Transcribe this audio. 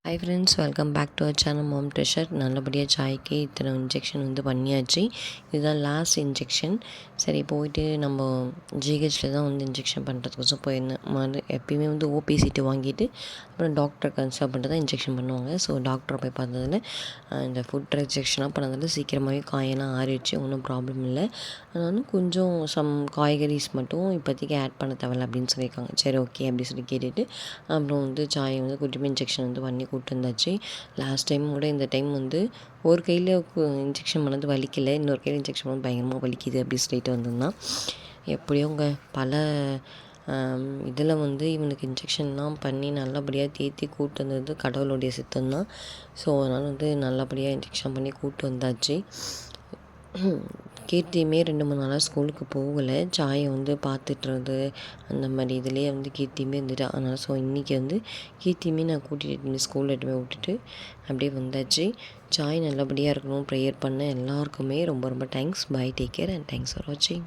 High friends, welcome back to our channel mom treasure. நல்லபடியாக சாய்க்கு இத்தனை இன்ஜெக்ஷன் பண்ணியாச்சு. இதுதான் லாஸ்ட் இன்ஜெக்ஷன். சரி, போயிட்டு நம்ம ஜிஹெச்சில் தான் இன்ஜெக்ஷன் பண்ணுறதுக்கோசம் போயிருந்தேன். எப்பயுமே ஓபி சீட்டு வாங்கிட்டு அப்புறம் டாக்டரை கன்சல்ட் பண்ணிட்டு தான் இன்ஜெக்ஷன் பண்ணுவாங்க. ஸோ டாக்டரை போய் பார்த்ததில் இந்த ஃபுட் ரெஸ்ட்ரிக்ஷனாக பண்ணதில் சீக்கிரமாகவே காயெல்லாம் ஆறிடுச்சு. ஒன்றும் ப்ராப்ளம் இல்லை. ஆனாலும் கொஞ்சம் காய்கறிஸ் மட்டும் இப்போதைக்கு ஆட் பண்ண தேவையில்ல அப்படின்னு சொல்லியிருக்காங்க. சரி, ஓகே அப்படின்னு சொல்லி கேட்டுட்டு அப்புறம் சாயை குட்டிமே இன்ஜெக்ஷன் பண்ணி கூப்பிட்டு வந்தாச்சு. லாஸ்ட் டைம் கூட இந்த டைம் ஒரு கையில் இன்ஜெக்ஷன் பண்ணது வலிக்கலை, இன்னொரு கையில் இன்ஜெக்ஷன் பண்ணது பயங்கரமாக வலிக்குது அப்படி சொல்லிட்டு வந்திருந்தான். எப்படியோங்க பல இதில் இவனுக்கு இன்ஜெக்ஷன்லாம் பண்ணி நல்லபடியாக தேற்றி கூப்பிட்டு வந்தது கடவுளுடைய சித்தம்தான். ஸோ அதனால் நல்லபடியாக இன்ஜெக்ஷன் பண்ணி கூப்பிட்டு வந்தாச்சு. கீர்த்தியுமே 2-3 நாளாக ஸ்கூலுக்கு போகலை. சாயை பார்த்துட்றது அந்த மாதிரி இதுலேயே கீர்த்தியுமே இருந்துட்டு, அதனால் ஸோ இன்றைக்கி கீர்த்தியுமே நான் கூட்டிகிட்டு ஸ்கூலில் எடுத்து போய் விட்டுட்டு அப்படியே வந்தாச்சு. சாய் நல்லபடியாக இருக்கணும் ப்ரேயர் பண்ண எல்லாருக்குமே ரொம்ப ரொம்ப thanks. Bye, take care and thanks for வாட்சிங்.